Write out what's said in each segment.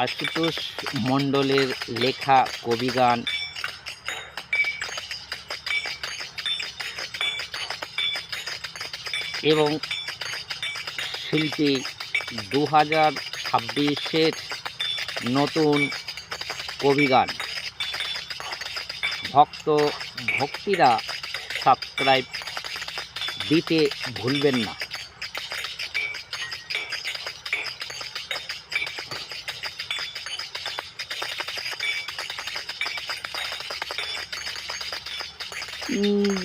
আশুতোষ মণ্ডলের লেখা কবিগান এবং শিল্পী 2026-এর নতুন কবিগান ভক্তিরা সাবস্ক্রাইব দিতে ভুলবেন না।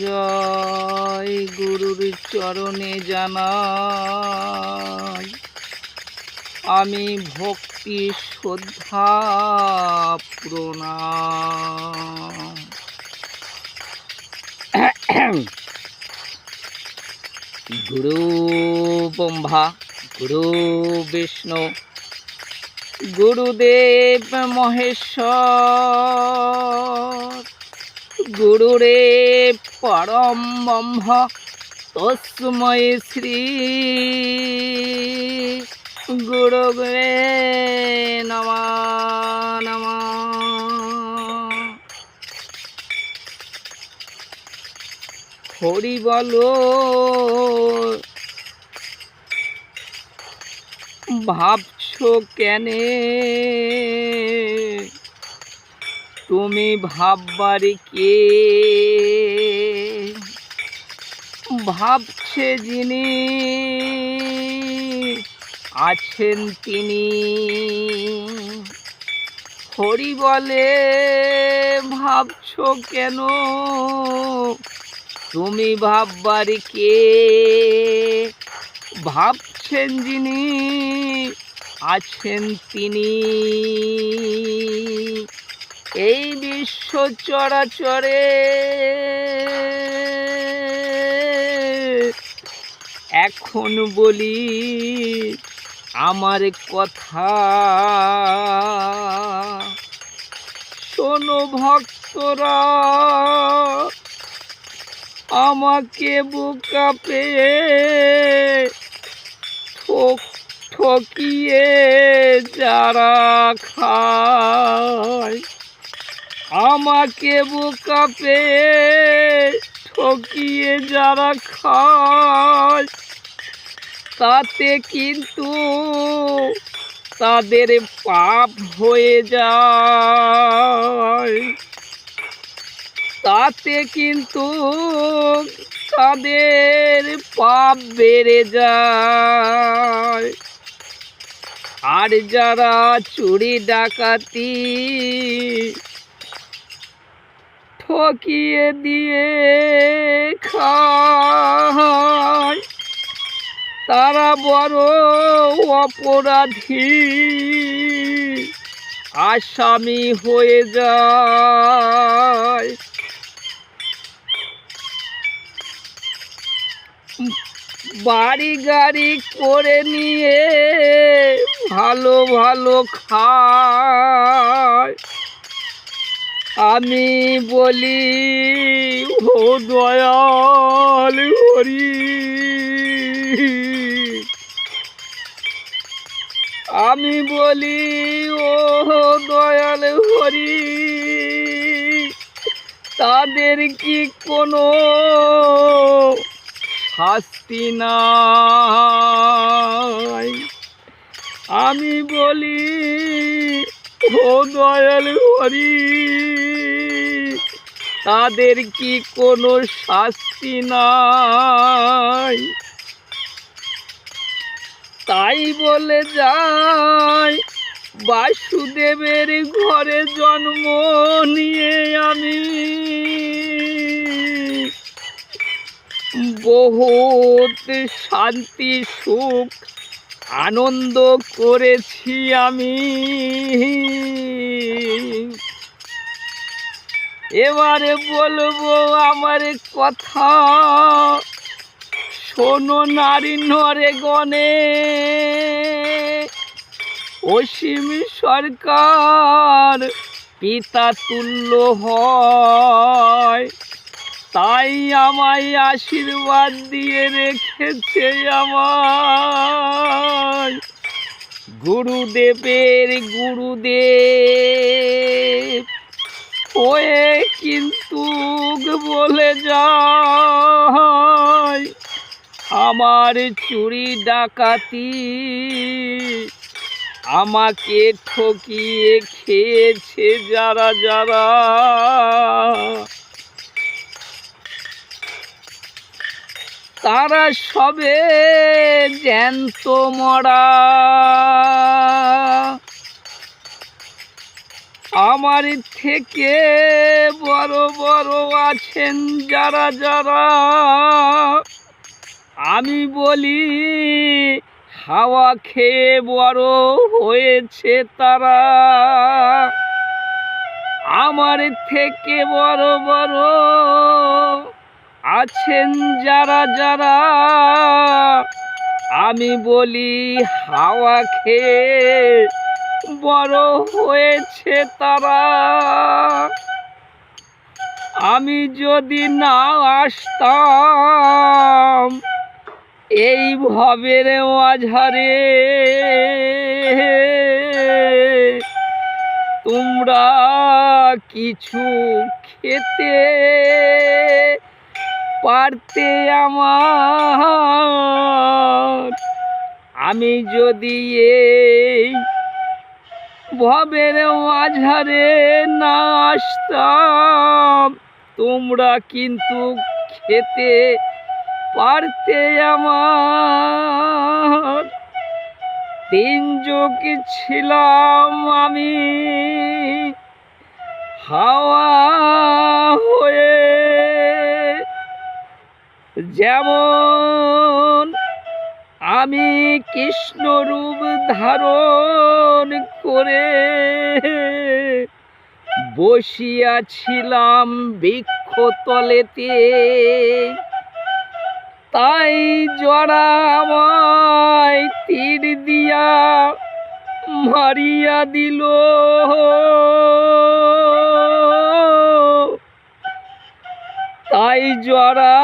জয় গুরুর চরণে জানাই আমি ভক্তি শ্রদ্ধা প্রণাম। গুরু ব্রহ্মা গুরু বিষ্ণু গুরুদেব মহেশ্বর গুরুরেব পরম ব্রহ্ম তস্मै শ্রী গুরবে নমঃ নমঃ। হরি বলো ভাবছো কেনে তুমি ভাববার কে ভাবছে যিনি আছেন তিনি। হরি বলে ভাবছো কেন তুমি ভাববার কে ভাবছেন যিনি আছেন তিনি। এই বিশ্ব চরাচরে এখন বলি আমার কথা শোনো ভক্তরা আমাকে বোকা পেয়ে ঠকিয়ে যারা খায় আমাকে বোকা পেয়ে ঠকিয়ে যারা খায় তাতে কিন্তু তাদের পাপ হয়ে যায় তাতে কিন্তু তাদের পাপ বেড়ে যায়। আর যারা চুরি ডাকাতি ঠকিয়ে দিয়ে খায় তারা বড় অপরাধী আসামি হয়ে যায়। বাড়ি গাড়ি করে নিয়ে ভালো ভালো খায় আমি বলি ও দয়াল হরি আমি বলি ও দয়াল হরি তাদের কি কোনো শাস্তি নাই। আমি বলি ও দয়াল হরি তাদের কি কোনো শাস্তি নাই। তাই বলে যায় বাসুদেবের ঘরে জন্ম নিয়ে আমি বহুত শান্তি সুখ আনন্দ করেছি আমি। এবারে বলবো আমার কথা শোনো নারী নরে গণে অসীম সরকার পিতা তুল্য হয় তাই আমায় আশীর্বাদ দিয়ে রেখেছে আমায় গুরুদেবের গুরুদেব হয়ে কিন্তু বলে যায় আমার চুরি ডাকাতি আমাকে ঠকিয়ে খেয়েছে যারা যারা তারা সবে জ্যান্ত মরা আমার থেকে বড় বড় আছেন যারা যারা আমি বলি হাওয়া খেয়ে বড় হয়েছে তারা আমার থেকে বড় বড় আছেন যারা যারা আমি বলি হাওয়া খেয়ে বড় হয়েছে তারা আমি যদি না আসতাম এই ভবের মাঝারে তোমরা কিছু খেতে পারতে আমার আমি যদি এই ভবের মাঝারে না আসতাম তোমরা কিন্তু খেতে পারতে আমার তিন যুগ ছিলাম আমি হাওয়া হয়ে যেমন আমি কৃষ্ণ রূপ ধারণ করে বসিয়াছিলাম বৃক্ষতলেতে তাই জড়া আমায় তীর দিয়া মারিয়া দিল তাই জড়া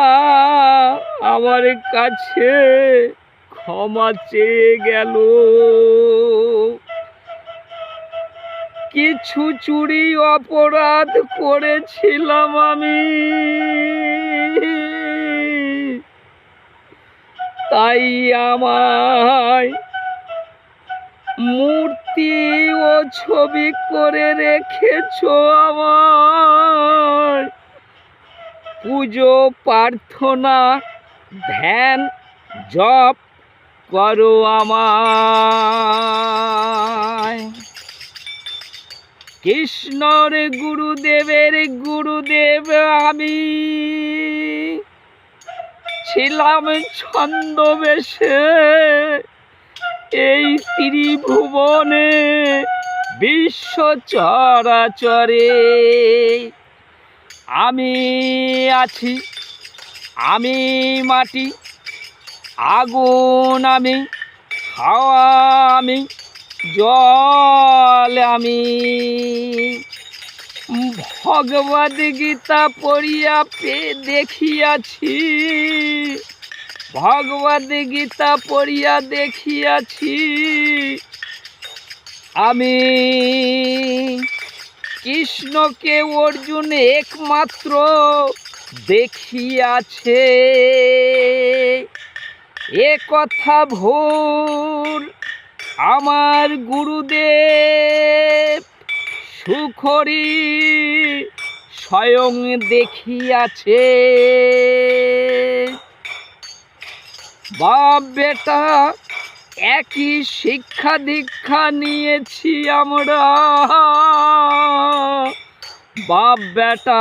আমার কাছে ক্ষমা চেয়ে গেল কিছু চুরি অপরাধ করেছিলাম আমি তাই আমায় মূর্তি ও ছবি করে রেখেছো আমায় পুজো প্রার্থনা ধ্যান জপ করো আমায় কৃষ্ণর গুরুদেবের গুরুদেব আমি ছিলাম ছন্দবেশে এই ত্রিভুবনে বিশ্ব চরাচরে আমি আছি আমি মাটি আগুন আমি হাওয়া আমি জল আমি ভগবদ গীতা পড়িয়া দেখিয়াছি ভগবদ গীতা পড়িয়া দেখিয়াছি আমি কৃষ্ণকে অর্জুন একমাত্র দেখিয়াছে এ কথা ভুল আমার গুরুদেব সুখরি স্বয়ং দেখিয়াছে বাপ বেটা একই শিক্ষা দীক্ষা নিয়েছি আমরা বাপ বেটা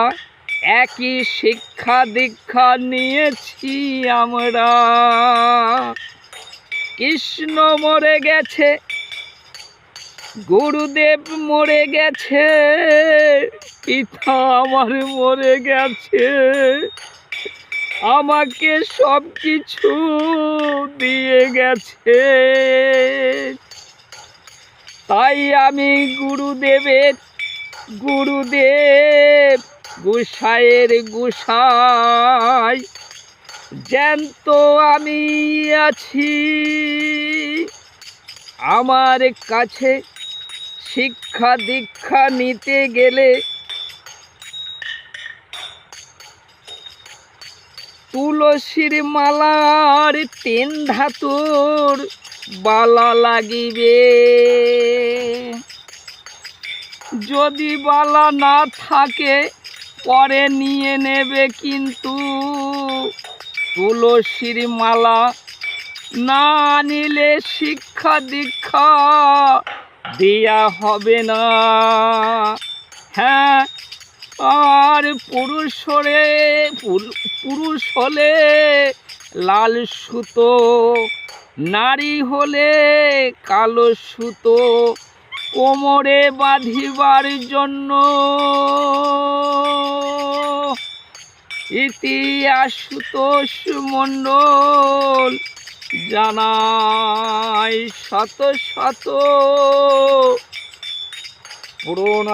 একই শিক্ষা দীক্ষা নিয়েছি আমরা কৃষ্ণ মরে গেছে গুরুদেব মরে গেছে পিতা আমার মরে গেছে আমাকে সব কিছু দিয়ে গেছে তাই আমি গুরুদেব গুসাইয়ের গুসাই জ্যান্ত আমি আছি, আমার কাছে শিক্ষা দীক্ষা নিতে গেলে তুলসীর মালার 3 ধাতুর বালা লাগিবে। যদি বালা না থাকে পরে নিয়ে নেবে, কিন্তু তুলসীর মালা না নিলে শিক্ষা দীক্ষা দেয়া হবে না। হ্যাঁ, আর পুরুষ হলে লাল সুতো, নারী হলে কালো সুতো কোমরে বাঁধিবার জন্য। ইতি আশুতোষ মণ্ডল জানাই শত শত প্রণাম।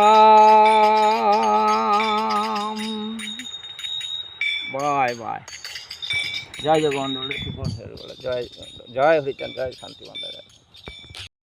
Bye bye. জয় জগন্নাথ, জয় জয় হরিচাঁদ, জয় শান্তি।